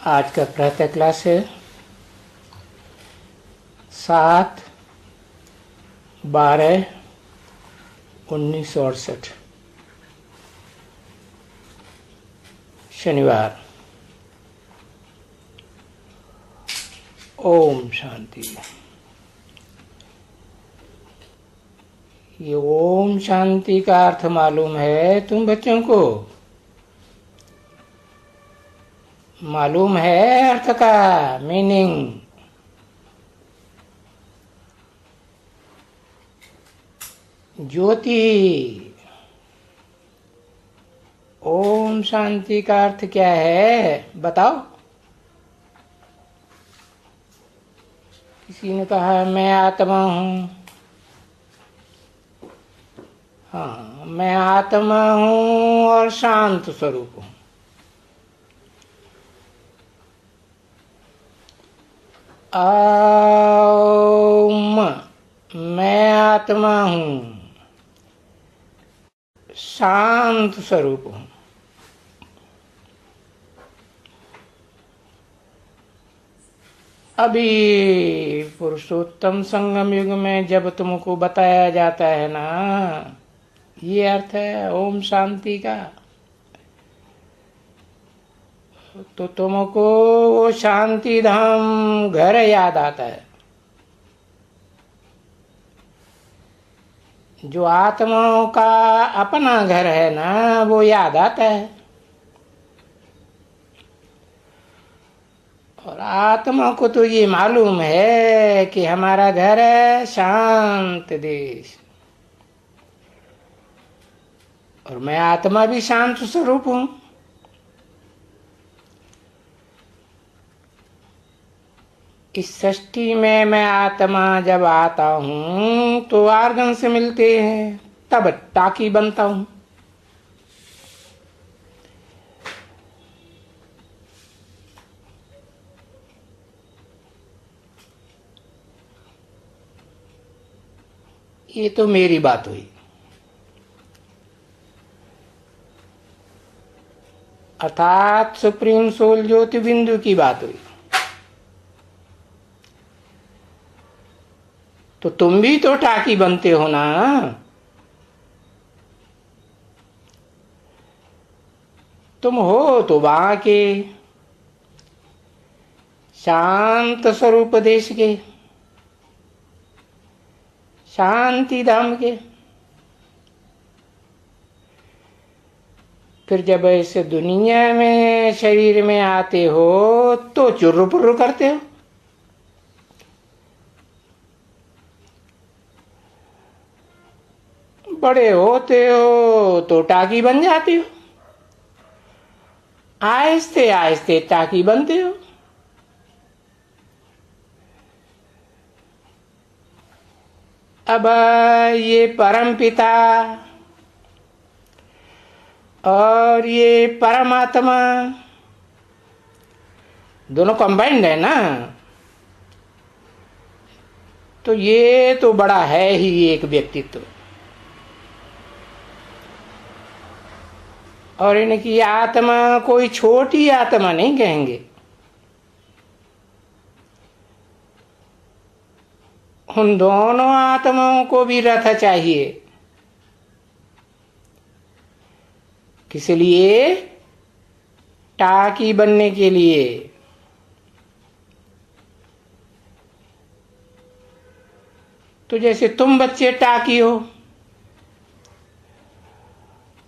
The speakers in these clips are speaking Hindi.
आज का प्रातः क्लास है 7/12/1968 शनिवार। ओम शांति। ये ओम शांति का अर्थ मालूम है तुम बच्चों को? मालूम है अर्थ का मीनिंग? ज्योति। ओम शांति का अर्थ क्या है बताओ? किसी ने कहा मैं आत्मा हूं। हाँ, मैं आत्मा हूं और शांत स्वरूप हूं। ओम, मैं आत्मा हूं, शांत स्वरूप हूं। अभी पुरुषोत्तम संगम युग में जब तुमको बताया जाता है ना, ये अर्थ है ओम शांति का, तो तुमको वो शांति धाम घर याद आता है जो आत्माओं का अपना घर है ना, वो याद आता है। और आत्मा को तो ये मालूम है कि हमारा घर है शांत देश, और मैं आत्मा भी शांत स्वरूप हूं। इस सृष्टि में मैं आत्मा जब आता हूं तो आर्गन से मिलते हैं, तब टाकी बनता हूं। ये तो मेरी बात हुई। अर्थात सुप्रीम सोल ज्योति बिंदु की बात हुई। तो तुम भी तो टाकी बनते हो ना। तुम हो तो वहां के शांत स्वरूप देश के, शांति धाम के। फिर जब इस दुनिया में शरीर में आते हो तो चुर्र पुर्र करते हो। बड़े होते हो तो टाकी बन जाती हो, आहिस्ते आहिस्ते टाकी बनते हो। अब ये परम पिता और ये परमात्मा दोनों कंबाइंड है ना, तो ये तो बड़ा है ही एक व्यक्तित्व। और इनकी आत्मा कोई छोटी आत्मा नहीं कहेंगे, उन दोनों आत्माओं को भी रथ चाहिए। किस लिए? टाकी बनने के लिए। तो जैसे तुम बच्चे टाकी हो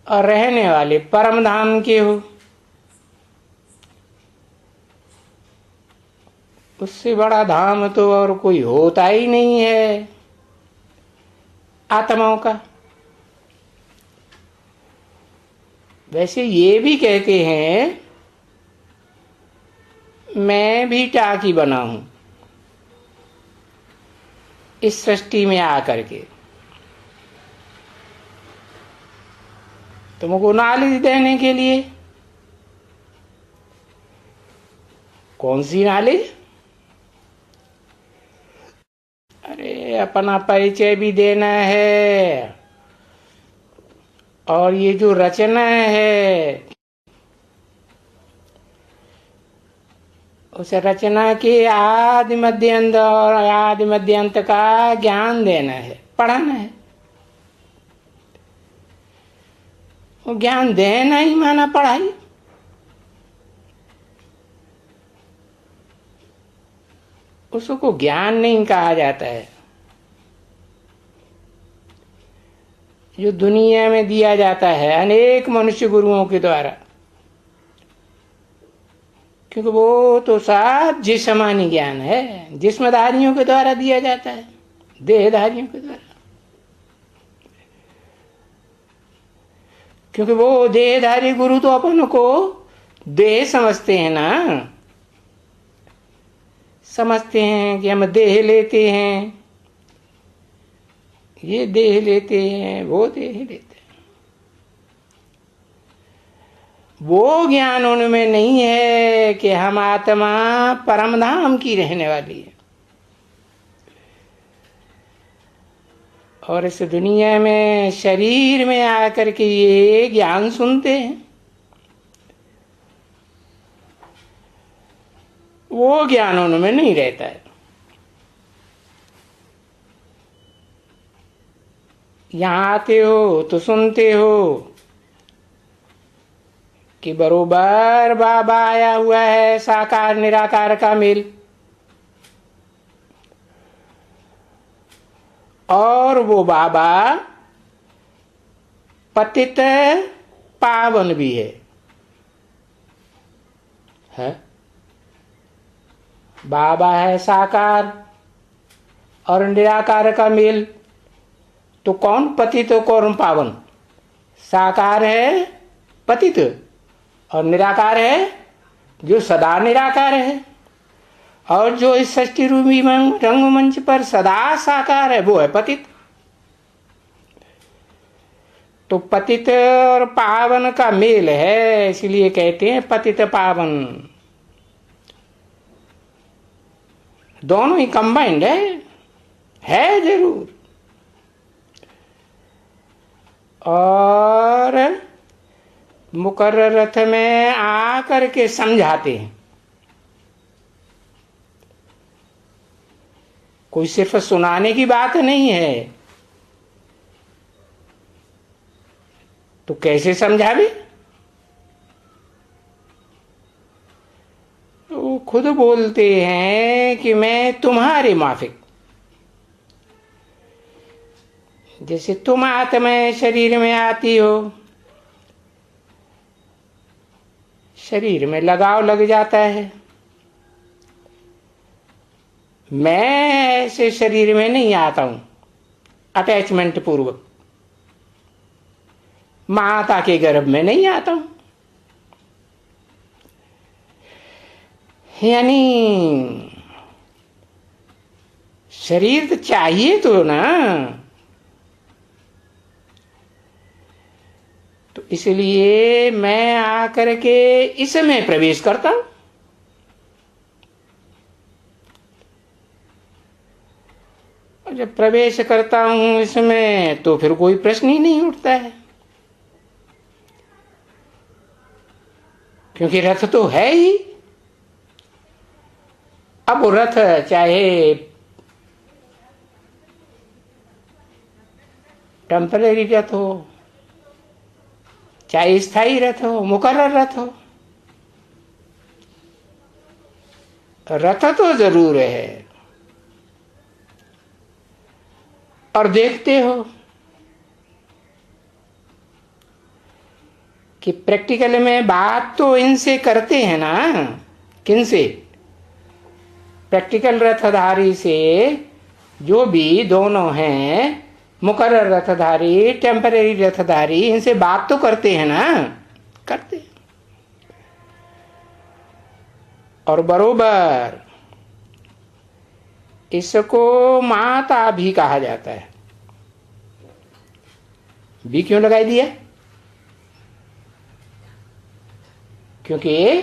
और रहने वाले परम धाम के हो, उससे बड़ा धाम तो और कोई होता ही नहीं है आत्माओं का। वैसे ये भी कहते हैं मैं भी टाकी बना हूं इस सृष्टि में आकर के, तुमको नॉलेज देने के लिए। कौन सी नॉलेज? अरे अपना परिचय भी देना है, और ये जो रचना है उस रचना के आदि मध्य अंत और आदि मध्य अंत का ज्ञान देना है, पढ़ाना है। वो ज्ञान देना ही माना पढ़ाई। उसको ज्ञान नहीं कहा जाता है जो दुनिया में दिया जाता है अनेक मनुष्य गुरुओं के द्वारा, क्योंकि वो तो सब जिस्मानी ज्ञान है, जिस्मधारियों के द्वारा दिया जाता है, देहधारियों के द्वारा। क्योंकि वो देहधारी गुरु तो अपन को देह समझते हैं ना, समझते हैं कि हम देह लेते हैं, ये देह लेते हैं, वो देह लेते हैं। वो ज्ञान उनमें नहीं है कि हम आत्मा परम धाम की रहने वाली है। और इस दुनिया में शरीर में आकर के ये ज्ञान सुनते हैं, वो ज्ञान उनमें नहीं रहता है। यहां आते हो तो सुनते हो कि बरोबर बाबा आया हुआ है, साकार निराकार का मेल, और वो बाबा पतित पावन भी है? बाबा है साकार और निराकार का मेल, तो कौन पतित कौन पावन? साकार है पतित और निराकार है जो सदा निराकार है, और जो इस सृष्टि रूपी रंगमंच पर सदा साकार है वो है पतित। तो पतित और पावन का मेल है, इसलिए कहते हैं पतित पावन। दोनों ही कंबाइंड है जरूर। और मुकर्रर रथ में आकर के समझाते हैं। कोई सिर्फ सुनाने की बात नहीं है, तो कैसे समझावे? वो खुद बोलते हैं कि मैं तुम्हारे माफिक, जैसे तुम आत्मा शरीर में आती हो, शरीर में लगाव लग जाता है। मैं ऐसे शरीर में नहीं आता हूं अटैचमेंट पूर्वक, माता के गर्भ में नहीं आता हूं। यानी शरीर तो चाहिए तो ना, तो इसलिए मैं आकर के इसमें प्रवेश करता हूं। और जब प्रवेश करता हूं इसमें तो फिर कोई प्रश्न ही नहीं उठता है, क्योंकि रथ तो है ही। अब वो रथ चाहे टेम्पररी रथ हो, चाहे स्थायी रथ हो, मुकर्रर रथ हो, रथ तो जरूर है। और देखते हो कि प्रैक्टिकल में बात तो इनसे करते हैं ना, किनसे? प्रैक्टिकल रथधारी से, जो भी दोनों हैं, मुकर्रर रथधारी, टेम्पररी रथधारी, इनसे बात तो करते हैं ना, करते हैं। और बरोबर इसको माता भी कहा जाता है। भी क्यों लगाई दिया? क्योंकि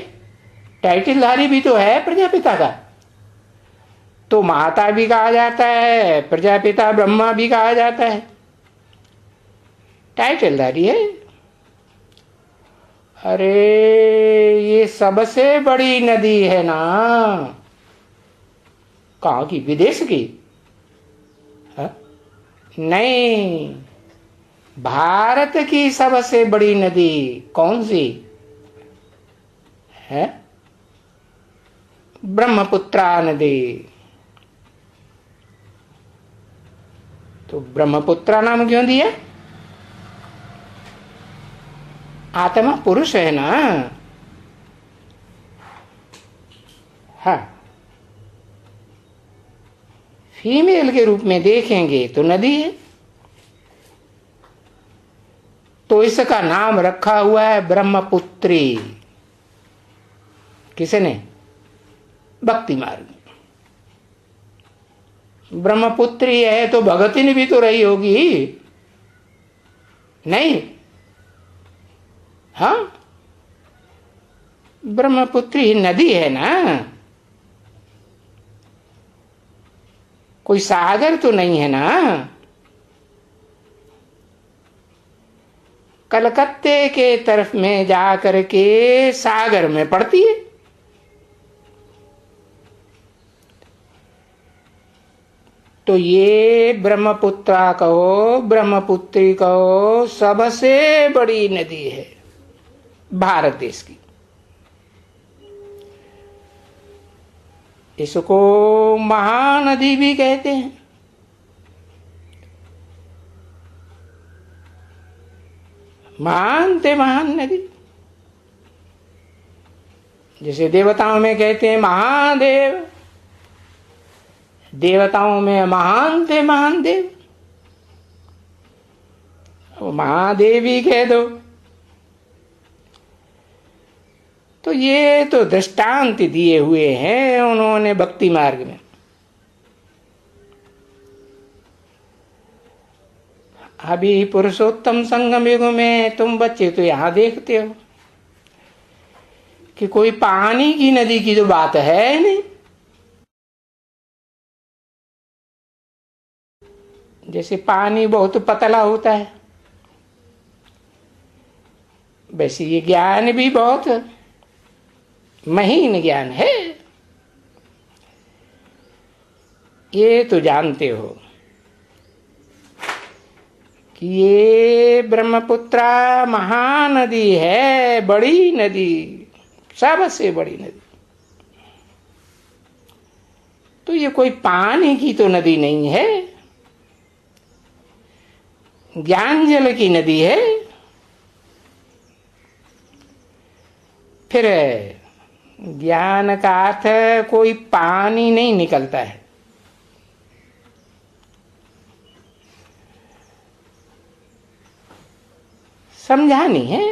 टाइटलधारी भी तो है प्रजापिता का, तो माता भी कहा जाता है, प्रजापिता ब्रह्मा भी कहा जाता है, टाइटलधारी है। अरे ये सबसे बड़ी नदी है ना। कहाँ की? विदेश की? हा? नहीं, भारत की सबसे बड़ी नदी कौन सी है? ब्रह्मपुत्रा नदी। तो ब्रह्मपुत्रा नाम क्यों दिया? आत्मा पुरुष है ना। हाँ, फीमेल के रूप में देखेंगे तो नदी है। तो इसका नाम रखा हुआ है ब्रह्मपुत्री। किसने? भक्ति मार्ग। ब्रह्मपुत्री है तो भगतिन भी तो रही होगी, नहीं? हाँ, ब्रह्मपुत्री नदी है ना, कोई सागर तो नहीं है ना। कलकत्ते के तरफ में जाकर के सागर में पड़ती है। तो ये ब्रह्मपुत्रा कहो, ब्रह्मपुत्री कहो, सबसे बड़ी नदी है भारत देश की। इसको महानदी भी कहते हैं। महान ते महान नदी। जैसे देवताओं में कहते हैं महादेव, देवताओं में महान थे महान देव, महादेवी कह दो। तो ये तो दृष्टांत दिए हुए हैं उन्होंने भक्ति मार्ग में। अभी पुरुषोत्तम संगम युग में तुम बच्चे तो यहां देखते हो कि कोई पानी की नदी की तो बात है नहीं। जैसे पानी बहुत पतला होता है, वैसे ये ज्ञान भी बहुत महीन ज्ञान है। ये तो जानते हो कि ये ब्रह्मपुत्रा महानदी है, बड़ी नदी, सबसे बड़ी नदी। तो ये कोई पानी की तो नदी नहीं है, ज्ञान जल की नदी है। फिर ज्ञान का अर्थ कोई पानी नहीं निकलता है। समझानी है।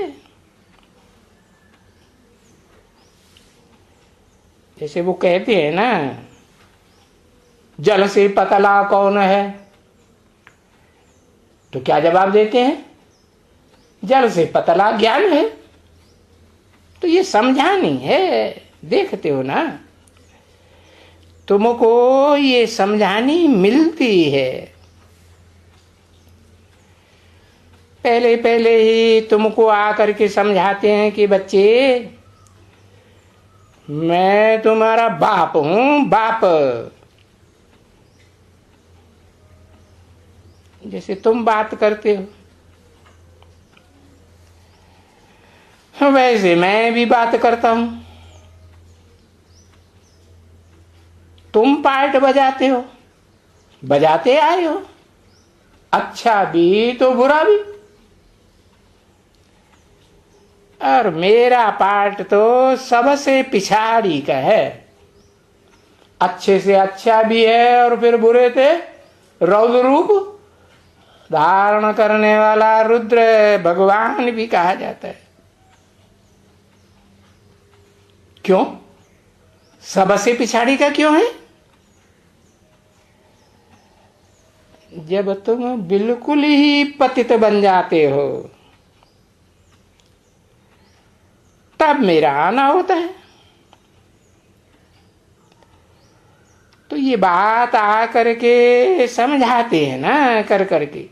जैसे वो कहते हैं ना, जल से पतला कौन है? तो क्या जवाब देते हैं? जल से पतला ज्ञान है। तो ये समझानी है, देखते हो ना, तुमको ये समझानी मिलती है। पहले पहले ही तुमको आकर के समझाते हैं कि बच्चे मैं तुम्हारा बाप हूं, बाप। जैसे तुम बात करते हो वैसे मैं भी बात करता हूं। तुम पार्ट बजाते हो, बजाते आए हो, अच्छा भी तो बुरा भी। और मेरा पार्ट तो सबसे पिछाड़ी का है, अच्छे से अच्छा भी है और फिर बुरे थे रौद्र रूप धारण करने वाला रुद्र भगवान भी कहा जाता है। क्यों? सबसे पिछाड़ी का क्यों है? जब तुम बिल्कुल ही पतित बन जाते हो तब मेरा आना होता है। तो ये बात आ करके समझाते हैं ना, कर करके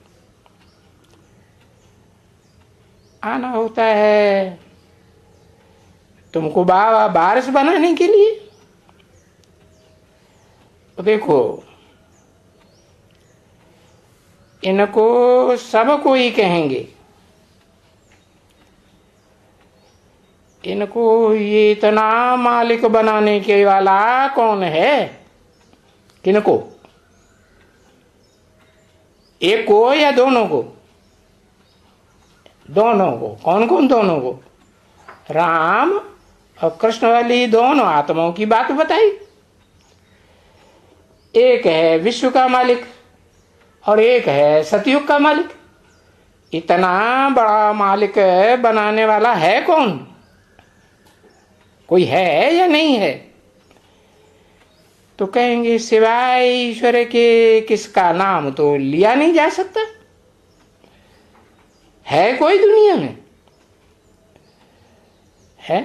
आना होता है। तुमको बारिश बनाने के लिए। तो देखो, इनको सबको ही कहेंगे, इनको ये इतना मालिक बनाने के वाला कौन है? किनको? एक को या दोनों को? दोनों को। कौन कौन दोनों को? राम और कृष्ण वाली दोनों आत्माओं की बात बताई। एक है विश्व का मालिक और एक है सतयुग का मालिक। इतना बड़ा मालिक बनाने वाला है कौन? कोई है या नहीं है? तो कहेंगे सिवाय ईश्वर के किसका नाम तो लिया नहीं जा सकता। है कोई दुनिया में? है?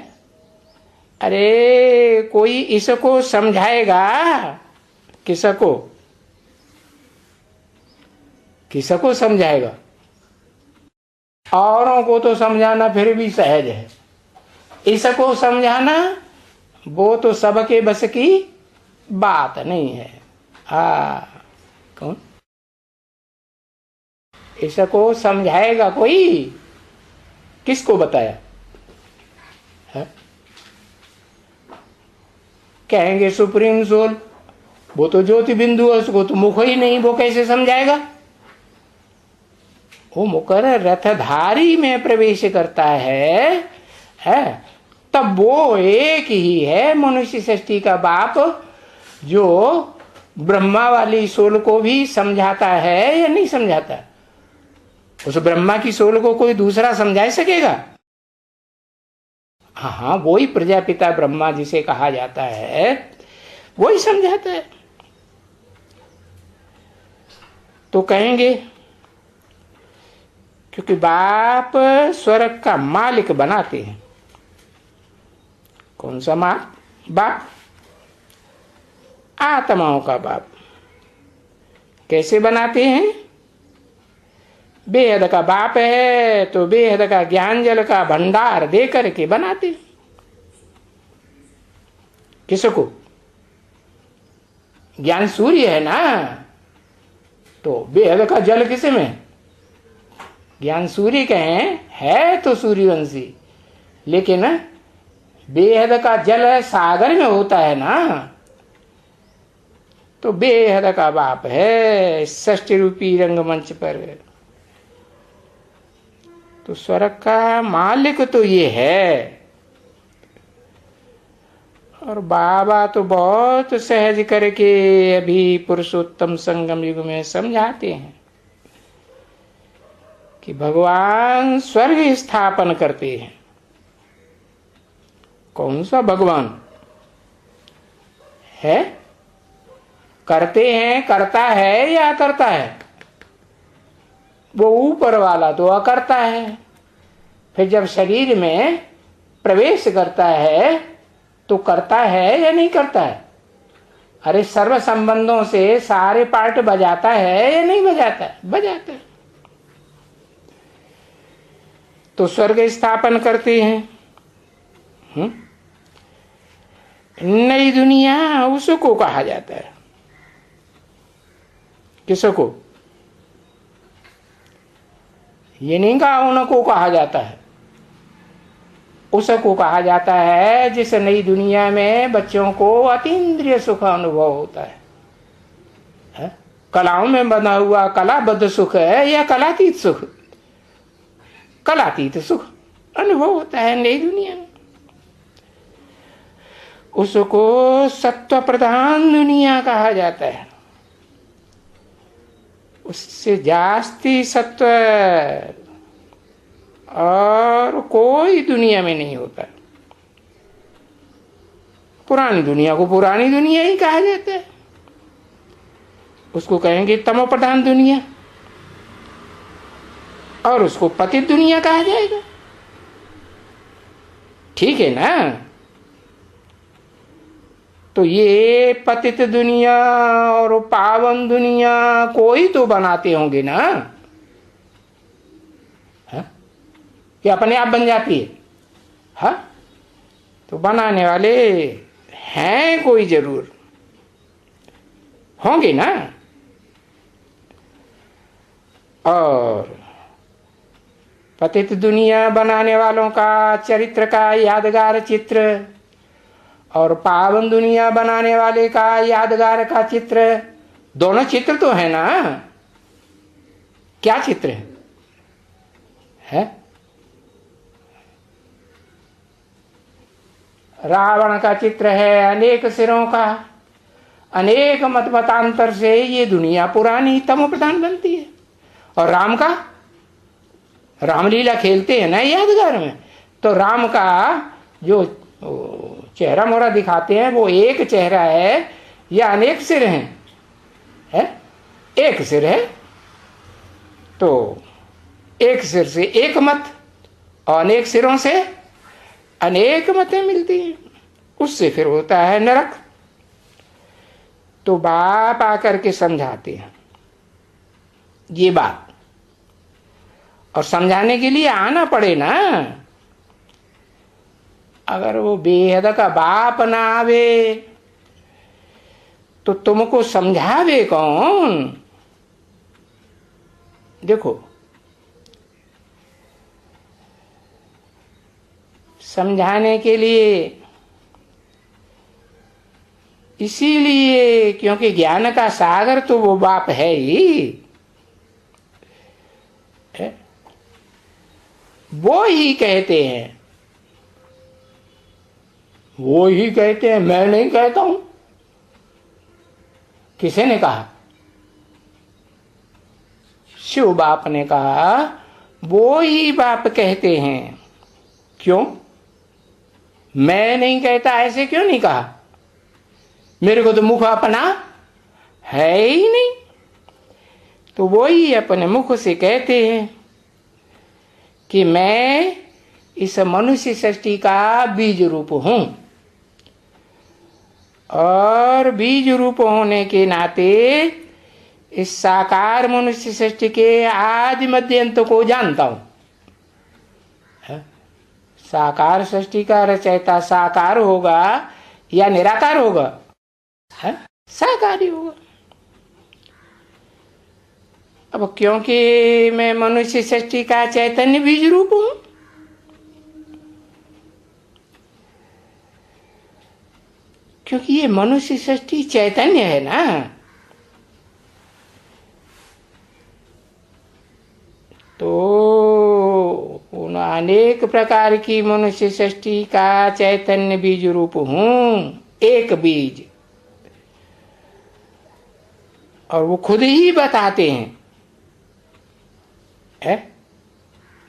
अरे कोई इसको समझाएगा? किसको? किसको समझाएगा? औरों को तो समझाना फिर भी सहज है, इसको समझाना वो तो सबके बस की बात नहीं है। कौन इसको समझाएगा? कोई? किसको बताया है? कहेंगे सुप्रीम सोल, वो तो ज्योति बिंदु है, उसको तो मुख ही नहीं, वो कैसे समझाएगा? वो मुकर रथधारी में प्रवेश करता है तब वो एक ही है मनुष्य सृष्टि का बाप, जो ब्रह्मा वाली सोल को भी समझाता है या नहीं समझाता? उस ब्रह्मा की सोल को कोई दूसरा समझा सकेगा? हाँ, वही प्रजापिता ब्रह्मा जिसे कहा जाता है वही समझाता है। तो कहेंगे क्योंकि बाप स्वर्ग का मालिक बनाते हैं। कौन सा बाप? आत्माओं का बाप। कैसे बनाते हैं? बेहद का बाप है तो बेहद का ज्ञान जल का भंडार दे करके बनाते हैं। किसको? ज्ञान सूर्य है ना, तो बेहद का जल किसे में? ज्ञान सूर्य कहें है तो सूर्यवंशी, लेकिन बेहद का जल सागर में होता है ना, तो बेहद का बाप है षष्ठी रूपी रंगमंच पर। तो स्वर्ग का मालिक तो ये है। और बाबा तो बहुत सहज करके अभी पुरुषोत्तम संगम युग में समझाते हैं कि भगवान स्वर्ग स्थापन करते हैं। कौन सा भगवान है? करते हैं, करता है या करता है? वो ऊपर वाला तो अकर्ता है। फिर जब शरीर में प्रवेश करता है तो करता है या नहीं करता है? अरे सर्व संबंधों से सारे पार्ट बजाता है या नहीं बजाता है? बजाता है। तो स्वर्ग स्थापन करते हैं। नई दुनिया उसको कहा जाता है। किसको? ये नहीं कहा उनको कहा जाता है, उसको कहा जाता है जिस नई दुनिया में बच्चों को अतीन्द्रिय सुख अनुभव होता है। कलाओं में बना हुआ कलाबद्ध सुख है या कलातीत सुख? कलातीत सुख अनुभव होता है नई दुनिया में। उसको सत्व प्रधान दुनिया कहा जाता है। उससे जास्ती सत्व और कोई दुनिया में नहीं होता। पुरानी दुनिया को पुरानी दुनिया ही कहा जाता है। उसको कहेंगे तमो प्रधान दुनिया, और उसको पतित दुनिया कहा जाएगा। ठीक है ना? तो ये पतित दुनिया और पावन दुनिया कोई तो बनाते होंगे ना, है? कि अपने आप बन जाती है? हाँ, तो बनाने वाले हैं कोई जरूर होंगे ना। और पतित दुनिया बनाने वालों का चरित्र का यादगार चित्र और पावन दुनिया बनाने वाले का यादगार का चित्र, दोनों चित्र तो है ना। क्या चित्र है? रावण का चित्र है अनेक सिरों का, अनेक मत मतांतर से ये दुनिया पुरानी तमो प्रधान बनती है। और राम का, रामलीला खेलते हैं ना यादगार में, तो राम का जो चेहरा मोहरा दिखाते हैं वो एक चेहरा है या अनेक सिर हैं? है एक सिर है। तो एक सिर से एक मत और अनेक सिरों से अनेक मतें मिलती हैं, उससे फिर होता है नरक। तो बाप आकर के समझाते हैं ये बात, और समझाने के लिए आना पड़े ना। अगर वो बेहद का बाप ना आवे तो तुमको समझावे कौन? देखो, समझाने के लिए इसीलिए क्योंकि ज्ञान का सागर तो वो बाप है ही, है? वो ही कहते हैं, वो ही कहते हैं, मैं नहीं कहता हूं। किसे ने कहा? शिव बाप ने कहा, वो ही बाप कहते हैं। क्यों? मैं नहीं कहता ऐसे क्यों नहीं कहा? मेरे को तो मुख अपना है ही नहीं। तो वो ही अपने मुख से कहते हैं कि मैं इस मनुष्य सृष्टि का बीज रूप हूं, और बीज रूप होने के नाते इस साकार मनुष्य सृष्टि के आदि मध्य अंत को जानता हूं। साकार सृष्टि का रचयिता साकार होगा या निराकार होगा? है साकार ही होगा। अब क्योंकि मैं मनुष्य सृष्टि का चैतन्य बीज रूप हूं, क्योंकि ये मनुष्य सृष्टि चैतन्य है ना। तो उन अनेक प्रकार की मनुष्य सृष्टि का चैतन्य बीज रूप हूं, एक बीज। और वो खुद ही बताते हैं, है?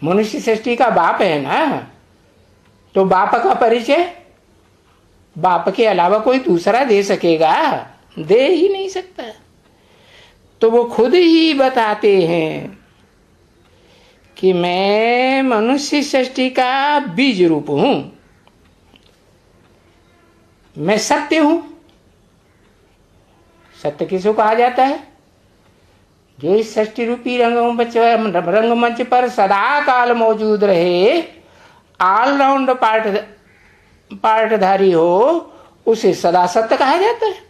मनुष्य सृष्टि का बाप है ना, तो बाप का परिचय बाप के अलावा कोई दूसरा दे सकेगा? दे ही नहीं सकता। तो वो खुद ही बताते हैं कि मैं मनुष्य सृष्टि का बीज रूप हूं, मैं सत्य हूं। सत्य किसको कहा जाता है? जो इस सृष्टि रूपी रंगमंच पर सदा काल मौजूद रहे, ऑलराउंड पार्टधारी हो, उसे सदा सत्य कहा जाता है।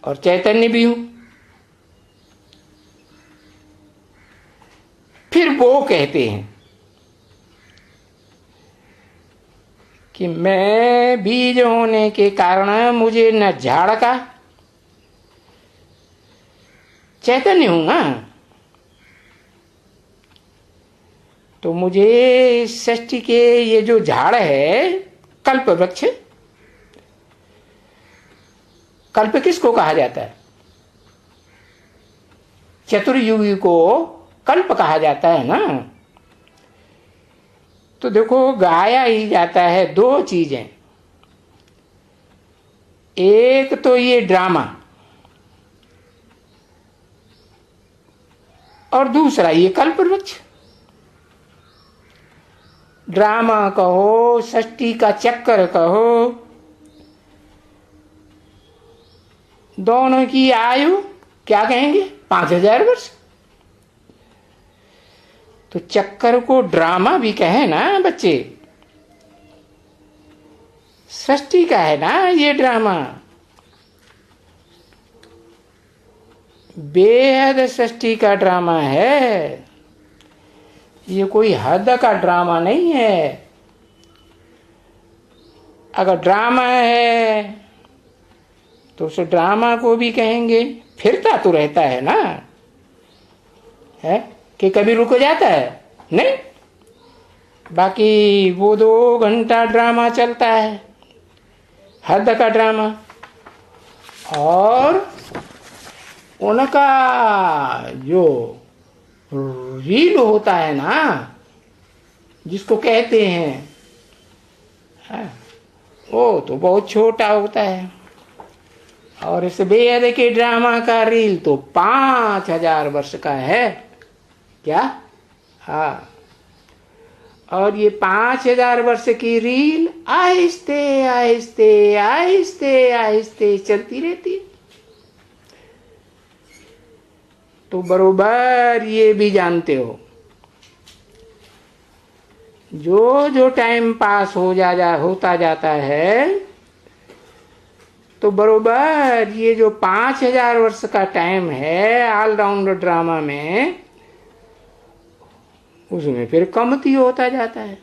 और चैतन्य भी हूं। फिर वो कहते हैं कि मैं बीज होने के कारण मुझे न झाड़ का, चैतन्य हूं ना, तो मुझे सृष्टि के ये जो झाड़ है, कल्प वृक्ष, कल्प किसको कहा जाता है? चतुर्युगी को कल्प कहा जाता है ना। तो देखो, गाया ही जाता है दो चीजें, एक तो ये ड्रामा और दूसरा ये कल्प वृक्ष। ड्रामा कहो, सृष्टि का चक्कर कहो, दोनों की आयु क्या कहेंगे? 5000 वर्ष। तो चक्कर को ड्रामा भी कहे ना बच्चे, सृष्टि का है ना ये ड्रामा, बेहद सृष्टि का ड्रामा है, ये कोई हद का ड्रामा नहीं है। अगर ड्रामा है तो उस ड्रामा को भी कहेंगे, फिरता तो रहता है ना, है कि कभी रुक जाता है नहीं। बाकी वो 2 घंटा ड्रामा चलता है, हद का ड्रामा। और उनका जो रील होता है ना, जिसको कहते हैं, वो तो बहुत छोटा होता है। और इस बेहद के ड्रामा का रील तो 5000 वर्ष का है क्या? हाँ। और ये 5000 वर्ष की रील आहिस्ते आहिस्ते आहिस्ते आहिस्ते चलती रहती है। तो बरोबर ये भी जानते हो, जो जो टाइम पास होता जाता है, तो बरोबर ये जो 5000 वर्ष का टाइम है ऑलराउंडर ड्रामा में, उसमें फिर कमती होता जाता है।